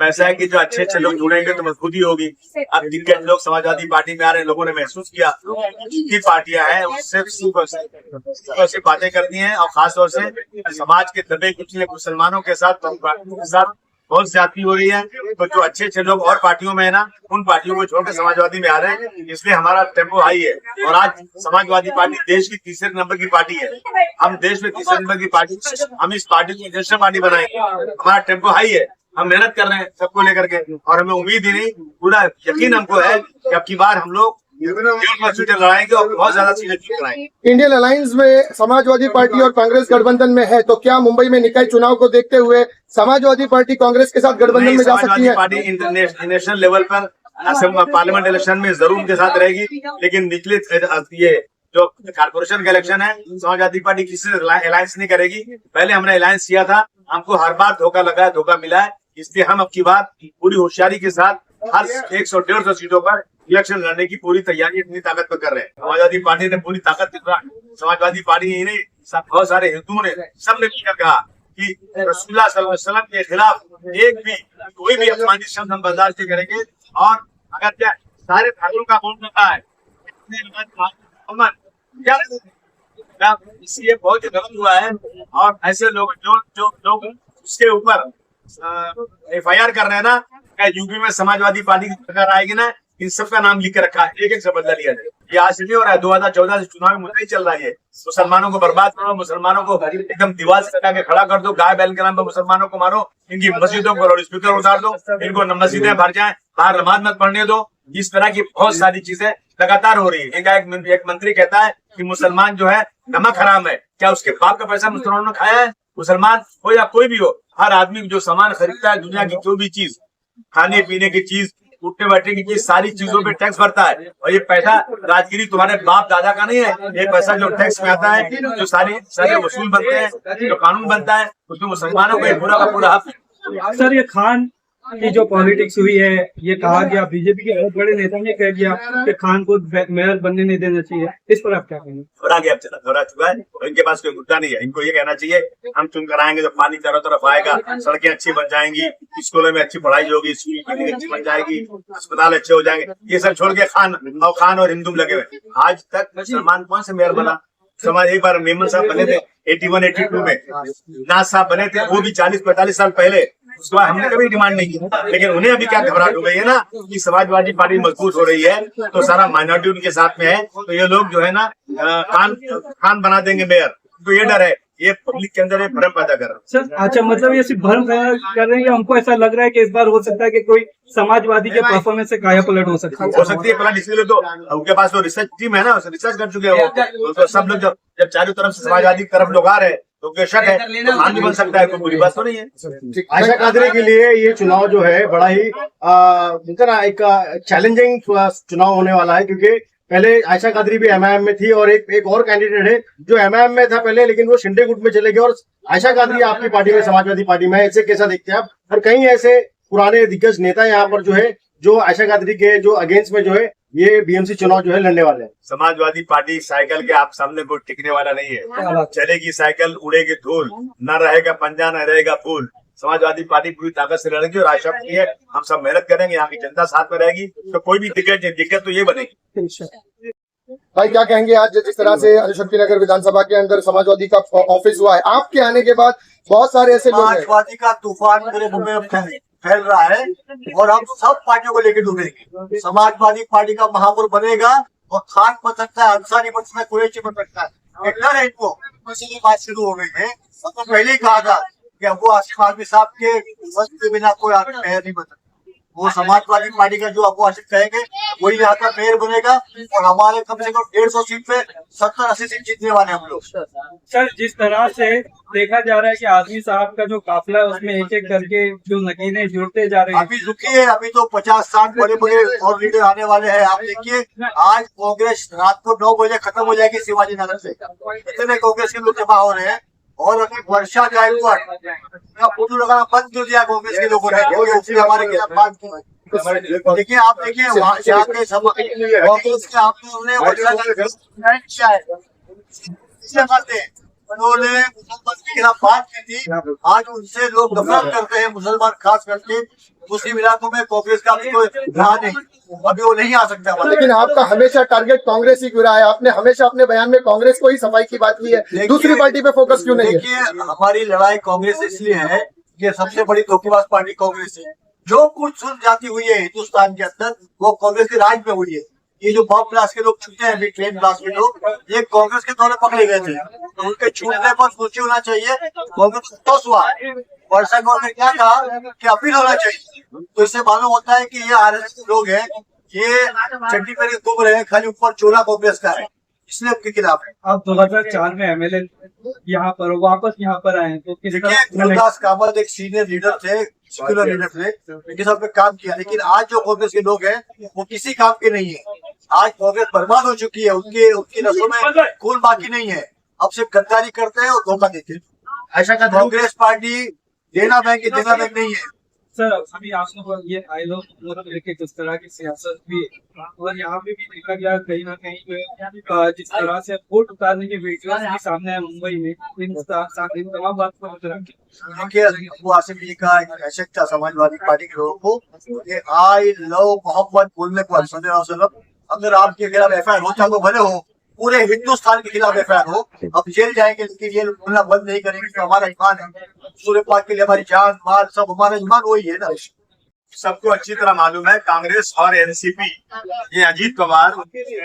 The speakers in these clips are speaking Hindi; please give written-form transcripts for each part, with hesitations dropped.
ऐसा है कि जो अच्छे अच्छे लोग जुड़ेंगे तो मजबूती होगी। अब जिनके लोग समाजवादी पार्टी में आ रहे हैं, लोगों ने महसूस किया जितनी पार्टियां हैं उससे ऐसी बातें करती हैं, और खासतौर से समाज के दबे कुचले मुसलमानों के साथ बहुत ज्यादती हो रही है। तो जो अच्छे अच्छे लोग और पार्टियों में है ना, उन पार्टियों को छोड़कर समाजवादी में आ रहे हैं, इसलिए हमारा टेम्पो हाई है। और आज समाजवादी पार्टी देश की तीसरे नंबर की पार्टी है। हम देश में तीसरे नंबर की पार्टी, हम इस पार्टी को नेशनल पार्टी बनाएंगे। हमारा टेम्पो हाई है, हम मेहनत कर रहे हैं सबको लेकर के, और हमें उम्मीद ही नहीं, पूरा यकीन हमको है कि अब की बार हम लोग सीटें लड़ाएंगे और बहुत ज्यादा सीटें जीत कराएंगे। इंडियन अलायंस में समाजवादी पार्टी और कांग्रेस गठबंधन में है, तो क्या मुंबई में निकाय चुनाव को देखते हुए समाजवादी पार्टी कांग्रेस के साथ गठबंधन में जा सकती है? पार्टी इंटरनेशनल लेवल पर पार्लियामेंट इलेक्शन में जरूर उनके साथ रहेगी, लेकिन निचले ये जो कारपोरेशन का इलेक्शन है, समाजवादी पार्टी किसी से अलायंस नहीं करेगी। पहले हमने अलायंस किया था, हमको हर बार धोखा लगा है, धोखा मिला है। इसलिए हम अब की बात पूरी होशियारी के साथ हर 100-150 सीटों पर इलेक्शन लड़ने की पूरी तैयारी अपनी ताकत पर कर रहे हैं। समाजवादी पार्टी ने पूरी ताकत के साथ, समाजवादी पार्टी ही नहीं, बहुत सारे हिंदुओं ने, सबने मिलकर कहा कि रसूलुल्लाह सल्लल्लाहु अलैहि वसल्लम के खिलाफ कोई भी अपमानित शब्द हम बर्दाश्त नहीं करेंगे। और अगर क्या सारे धर्मों का बोल रहा है, इसलिए बहुत गलत हुआ है। और ऐसे लोग जो लोग उसके ऊपर FIR कर रहे हैं ना, यूपी में समाजवादी पार्टी की सरकार आएगी ना, इन सबका नाम लिख के रखा है, एक एक से बदला लिया जाए। ये आज से नहीं हो रहा है, 2014 से चुनाव में मुद्दा ही चल रहा है। मुसलमानों को बर्बाद करो, मुसलमानों को एकदम दीवार से लगा के खड़ा कर दो, गाय बैल के नाम पर मुसलमानों को मारो, इनकी मस्जिदों को लाउड स्पीकर उतार दो, इनको मस्जिदें भर जाए, बाहर नमाज मत पढ़ने दो। इस तरह की बहुत सारी चीजें लगातार हो रही है। एक मंत्री कहता है कि मुसलमान जो है नमक हराम है। क्या उसके बाप का पैसा मुसलमानों ने खाया है? मुसलमान हो या कोई भी हो, हर आदमी जो सामान खरीदता है, दुनिया की जो भी चीज, खाने पीने की चीज, उठने बैठने की चीज, सारी चीजों पे टैक्स भरता है। और ये पैसा राजगिरी तुम्हारे बाप दादा का नहीं है। ये पैसा जो टैक्स में आता है, जो सारे वसूल बनते हैं, जो कानून बनता है, उसमें मुसलमानों को पूरा का पूरा हक है। सर, ये खान की जो पॉलिटिक्स हुई है, ये कहा गया, बीजेपी के बहुत बड़े नेता ने कह दिया कि खान को मेयर बनने नहीं देना चाहिए, इस पर आप क्या कहेंगे? थोड़ा चुका है, इनके पास कोई मुद्दा नहीं है। इनको ये कहना चाहिए हम चुन कर आएंगे तो पानी चारों तरफ आएगा, सड़कें अच्छी बन जाएंगी, स्कूलों में अच्छी पढ़ाई होगी, स्कूल की अच्छी बन जाएगी, अस्पताल अच्छे हो जाएंगे। ये सब छोड़ के खान और हिंदू लगे हुए। आज तक मुसलमान कौन से मेयर बना? समाज एक बार मेमन साहब बने थे 81-82 में, नाज साहब बने थे, वो भी 40-45 साल पहले। उसके बाद हमने कभी डिमांड नहीं की, लेकिन उन्हें अभी क्या घबराहट हो गई है ना कि समाजवादी पार्टी मजबूत हो रही है, तो सारा माइनॉरिटी उनके साथ में है, तो ये लोग जो है ना खान बना देंगे मेयर। तो ये डर है, ये पब्लिक के अंदर एक भ्रम पैदा कर रहा है। सर, अच्छा, मतलब ये सिर्फ भ्रम कर रहे हैं, हमको ऐसा लग रहा है कि इस बार हो सकता है कि कोई समाजवादी के परफॉर्मेंस से काया पलट हो सकती है पलट। इसलिए तो उनके पास तो रिसर्च टीम है ना, रिसर्च कर चुके हैं वो। तो सब लोग जब चारों तरफ से समाजवादी की तरफ लोग आ रहे हैं, तो बेशक है तो खान भी बन सकता है, कोई बुरी बात तो नहीं है। आयशा कादरी के लिए ये चुनाव जो है बड़ा ही एक चैलेंजिंग चुनाव होने वाला है, क्योंकि पहले आयशा कादरी भी MIM में थी, और एक और कैंडिडेट है जो MIM में था पहले, लेकिन वो शिंदे गुट में चले गए, और आयशा कादरी आपकी पार्टी में, समाजवादी पार्टी में है। इसे कैसा देखते हैं आप? और कई ऐसे पुराने दिग्गज नेता यहाँ पर जो है, जो आयशा कादरी के जो अगेंस्ट में जो है ये BMC चुनाव जो है लड़ने वाले हैं। समाजवादी पार्टी साइकिल के आप सामने कोई टिकने वाला नहीं है। चलेगी साइकिल, उड़ेगी धूल, न रहेगा पंजा न रहेगा फूल। समाजवादी पार्टी पूरी ताकत से लड़ेगी, और आशा की है हम सब मेहनत करेंगे, यहाँ की जनता साथ में रहेगी, तो कोई भी दिक्कत तो ये बनेगी। भाई, क्या कहेंगे आज जिस तरह से अनुभक्ति नगर विधानसभा के अंदर समाजवादी का ऑफिस हुआ है, आपके आने के बाद बहुत सारे ऐसे लोग हैं। समाजवादी का तूफान पूरे मुंबई में फैल रहा है, और हम सब पार्टियों को लेकर डूबेंगे। समाजवादी पार्टी का महापौर बनेगा, और खान बन सकता है, अंसारी बन सकता है, कुरैशी बन सकता है। डर है इनको, इसीलिए बात शुरू हो गई है। तो पहले ही कहा था कि अबू आसिफ आजमी साहब के वक्त के बिना कोई आदमी मेयर नहीं बन सकता। वो समाजवादी पार्टी का जो अबू आसिफ कहेंगे वही यहाँ का मेयर बनेगा, और हमारे कम से कम 150 सीट पे 70-80 सीट जीतने वाले हम लोग। सर, जिस तरह से देखा जा रहा है कि आजमी साहब का जो काफिला है उसमें एक एक करके जो नकीने जुड़ते जा रहे हैं। अभी रुकिए, अभी तो 50-60 बड़े और लीडर आने वाले हैं। आप देखिए, आज कांग्रेस रात को 9 बजे खत्म हो जाएगी शिवाजी नगर से। इतने कांग्रेस के लोग जमा हो रहे हैं, और अभी वर्षा गायकवाड़ का फोटो लगाना बंद कर दिया कांग्रेस के लोगों ने, हमारे खिलाफ बात की। देखिए, आप देखिए वहाँ से आके कांग्रेस के आपने वर्षा करते हैं, उन्होंने मुसलमान के खिलाफ बात की थी। आज उनसे लोग नफरत करते हैं, मुसलमान खास करके मुस्लिम इलाकों में कांग्रेस का भी कोई रहा नहीं, अभी वो नहीं आ सकता। लेकिन आपका हमेशा टारगेट कांग्रेस ही क्यों रहा है? आपने हमेशा अपने बयान में कांग्रेस को ही सफाई की बात की है, दूसरी पार्टी पे फोकस क्यों नहीं है? देखिए, हमारी लड़ाई कांग्रेस इसलिए है कि सबसे बड़ी धोखेबाज पार्टी कांग्रेस है। जो कुछ सुन जाती हुई है हिंदुस्तान के अंदर वो कांग्रेस के राज में हुई है। ये जो बम ब्लास्ट के लोग छूटे हैं, ट्रेन ब्लास्ट के लोग, ये कांग्रेस के द्वारा पकड़े गए थे। तो उनके छूटने पर सोचे होना चाहिए, कांग्रेस संतोष हुआ। वर्षा गौर ने क्या कहा कि अपील होना चाहिए। तो इससे मालूम होता है कि ये आरएसएस लोग हैं, ये चट्टी पर घूम रहे हैं, खाली ऊपर चोला कांग्रेस का है, इसलिए उनके खिलाफ है। अब 2004 में एमएलए यहाँ पर वापस यहाँ पर आए तो किस देखिए, गुरुदास कामत एक सीनियर लीडर थे, सेक्युलर लीडर थे, इनके साथ में काम किया। लेकिन आज जो कांग्रेस के लोग हैं वो किसी काम के नहीं है। आज कांग्रेस बर्बाद हो चुकी है, उनकी नसों में खून बाकी नहीं है। अब सिर्फ गद्दारी करते हैं और धोखा देते हैं। ऐसा का कांग्रेस पार्टी देना बैंक नहीं है। सर, अभी आप लोग ये आए लोग लेके किस तरह की सियासत भी, और यहाँ पे भी देखा गया कहीं ना कहीं पे जिस तरह से वोट उतारने के वीडियो भी सामने है मुंबई में, इन तमाम बात को देखिए, अबू आसिम जी का एक हैशटैग था समाजवादी पार्टी के लोगों को, ये आई लव मोहब्बत बोलने को सल्लल्लाहु। अगर आपके खिलाफ एफआईआर होता तो भले हो, पूरे हिंदुस्तान के खिलाफ एफआईआर हो, अब जेल जाएंगे लेकिन ये बोलना बंद नहीं करेंगे। तो हमारा ईमान है, सूर्य पाक के लिए हमारी जान माल सब हमारा ईमान वही है ना। सबको अच्छी तरह मालूम है, कांग्रेस और एनसीपी, ये अजीत पवार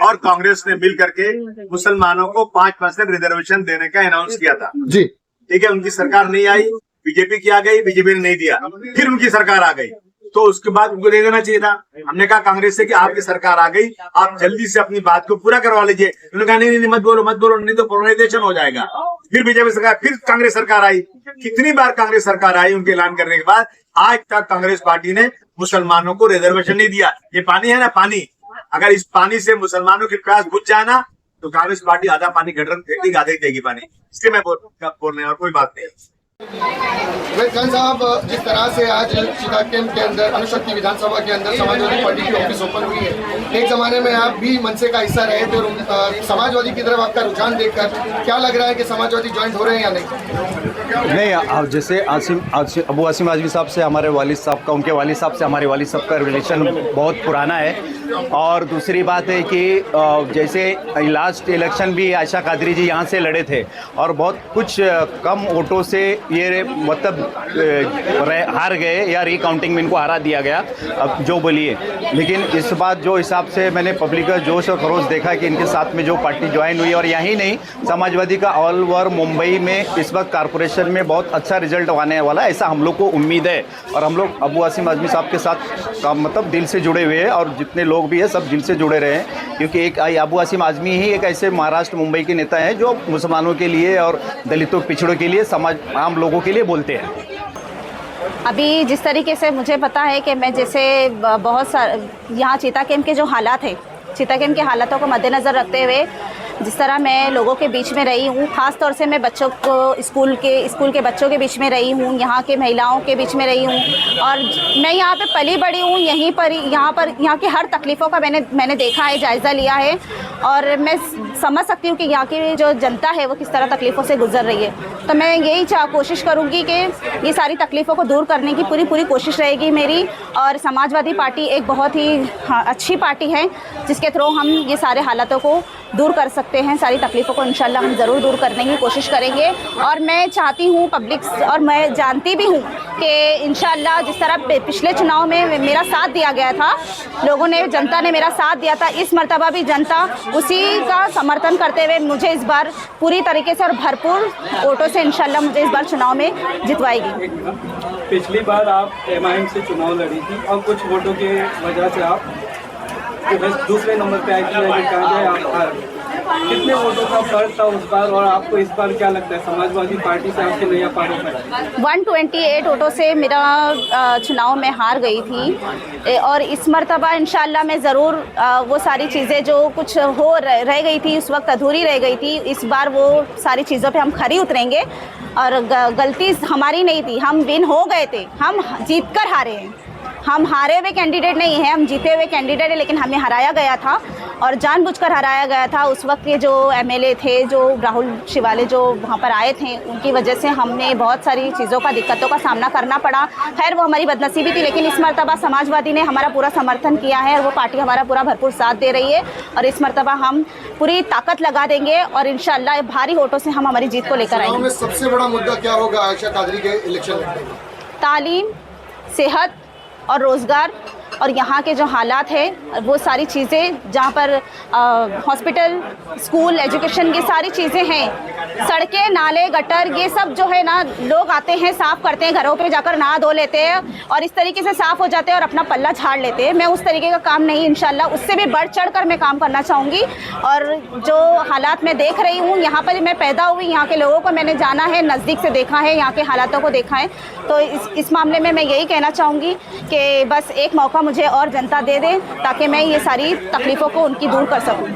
और कांग्रेस ने मिल करके मुसलमानों को 5% रिजर्वेशन देने का अनाउंस किया था जी। ठीक है, उनकी सरकार नहीं आई, बीजेपी की आ गई, बीजेपी ने नहीं दिया, फिर उनकी सरकार आ गई, तो उसके बाद उनको दे देना चाहिए था। हमने कहा कांग्रेस से कि आपकी सरकार आ गई, आप जल्दी से अपनी बात को पूरा करवा लीजिए। उन्होंने कहा नहीं मत बोलो, नहीं तो पोलराइजेशन हो जाएगा। फिर बीजेपी सरकार, फिर कांग्रेस सरकार आई। कितनी बार कांग्रेस सरकार आई उनके ऐलान करने के बाद, आज तक कांग्रेस पार्टी ने मुसलमानों को रिजर्वेशन नहीं दिया। ये पानी है ना, पानी, अगर इस पानी से मुसलमानों की प्यास बुझ जाए ना तो कांग्रेस पार्टी आधा पानी गटर फेंक आधे देगी पानी। इसलिए मैं बोल रहे हैं, और कोई बात नहीं। खान साहब, जिस तरह से आज चिता कैंप के अंदर अनुशक्ति विधानसभा के अंदर समाजवादी पार्टी की ऑफिस ओपन हुई है, एक जमाने में आप भी मनसे का हिस्सा रहे थे और समाजवादी की तरफ आपका रुझान देखकर क्या लग रहा है कि समाजवादी ज्वाइंट हो रहे हैं या नहीं? जैसे अबू आसिम आजमी साहब से हमारे वालिद साहब का, उनके वालिद साहब से हमारे वालिद साहब का रिलेशन बहुत पुराना है। और दूसरी बात है कि जैसे लास्ट इलेक्शन भी आयशा कादरी जी यहाँ से लड़े थे और बहुत कुछ कम वोटों से ये मतलब हार गए या रिकाउंटिंग में इनको हरा दिया गया, अब जो बोलिए। लेकिन इस बात जो हिसाब से मैंने पब्लिक का जोश और खरोश देखा कि इनके साथ में जो पार्टी ज्वाइन हुई, और यही नहीं समाजवादी का ऑल ओवर मुंबई में इस वक्त कारपोरेशन में बहुत अच्छा रिजल्ट आने वाला है, ऐसा हम लोग को उम्मीद है। और हम लोग अबू आसिम आजमी साहब के साथ मतलब दिल से जुड़े हुए हैं, और जितने लोग भी हैं सब दिल से जुड़े रहे हैं, क्योंकि एक अबू आसिम आजमी ही एक ऐसे महाराष्ट्र मुंबई के नेता हैं जो मुसलमानों के लिए और दलितों पिछड़ों के लिए, समाज आम लोगों के लिए बोलते हैं। अभी जिस तरीके से मुझे पता है कि मैं जैसे बहुत सारे यहाँ चीता कैंप के जो हालात हैं, चीता कैंप के हालातों को मद्देनज़र रखते हुए जिस तरह मैं लोगों के बीच में रही हूँ, ख़ास तौर से मैं बच्चों को स्कूल के बच्चों के बीच में रही हूँ, यहाँ के महिलाओं के बीच में रही हूँ, और मैं यहाँ पे पली बड़ी हूँ, यहाँ की हर तकलीफ़ों का मैंने देखा है, जायज़ा लिया है, और मैं समझ सकती हूँ कि यहाँ की जो जनता है वो किस तरह तकलीफ़ों से गुजर रही है। तो मैं यही कोशिश करूँगी कि ये सारी तकलीफ़ों को दूर करने की पूरी कोशिश रहेगी मेरी। और समाजवादी पार्टी एक बहुत ही अच्छी पार्टी है जिसके थ्रू हम ये सारे हालातों को दूर कर सकते हैं, सारी तकलीफ़ों को इंशाल्लाह हम ज़रूर दूर करने की कोशिश करेंगे। और मैं चाहती हूँ पब्लिक, और मैं जानती भी हूँ कि इंशाल्लाह जिस तरह पिछले चुनाव में मेरा साथ दिया गया था, लोगों ने, जनता ने मेरा साथ दिया था, इस मर्तबा भी जनता उसी का समर्थन करते हुए मुझे इस बार पूरी तरीके से और भरपूर वोटों से इंशाल्लाह मुझे इस बार चुनाव में जितवाएगी। पिछली बार आप एमआईएम से चुनाव लड़ी थी और कुछ वोटों की वजह से आप दूसरे नंबर पे आई थी, आप हार। कितने वोटों का फर्क था उस बार, और आपको इस बार क्या लगता है समाजवादी पार्टी से आपके नया पार होगा? 128 वोटों से मेरा चुनाव में हार गई थी, और इस मर्तबा इंशाल्लाह मैं ज़रूर वो सारी चीज़ें जो कुछ रह गई थी उस वक्त अधूरी रह गई थी, इस बार वो सारी चीज़ों पे हम खरी उतरेंगे। और गलती हमारी नहीं थी, हम विन हो गए थे, हम जीत कर हारे हैं। हम हारे हुए कैंडिडेट नहीं हैं, हम जीते हुए कैंडिडेट हैं, लेकिन हमें हराया गया था और जानबूझकर हराया गया था। उस वक्त के जो एमएलए थे, जो राहुल शिवाले जो वहाँ पर आए थे, उनकी वजह से हमने बहुत सारी चीज़ों का, दिक्कतों का सामना करना पड़ा। खैर वो हमारी बदनसीबी थी, लेकिन इस मरतबा समाजवादी ने हमारा पूरा समर्थन किया है और वो पार्टी हमारा पूरा भरपूर साथ दे रही है और इस मरतबा हम पूरी ताकत लगा देंगे और इंशाअल्लाह भारी वोटों से हम हमारी जीत को लेकर चुनाव आएंगे। में सबसे बड़ा मुद्दा क्या होगा आयशा कादरी के इलेक्शन में? तालीम, सेहत और रोज़गार और यहाँ के जो हालात है वो सारी चीज़ें, जहाँ पर हॉस्पिटल, स्कूल, एजुकेशन, ये सारी चीज़ें हैं। सड़कें, नाले, गटर, ये सब जो है ना, लोग आते हैं, साफ़ करते हैं, घरों पे जाकर नहा धो लेते हैं और इस तरीके से साफ़ हो जाते हैं और अपना पल्ला झाड़ लेते हैं। मैं उस तरीके का काम नहीं, इंशाल्लाह उससे भी बढ़ चढ़ कर मैं काम करना चाहूँगी। और जो हालात मैं देख रही हूँ, यहाँ पर मैं पैदा हुई, यहाँ के लोगों को मैंने जाना है, नज़दीक से देखा है, यहाँ के हालातों को देखा है, तो इस मामले में मैं यही कहना चाहूँगी कि बस एक मौका मुझे और जनता दे दे ताकि मैं ये सारी तकलीफ़ों को उनकी दूर कर सकूँ।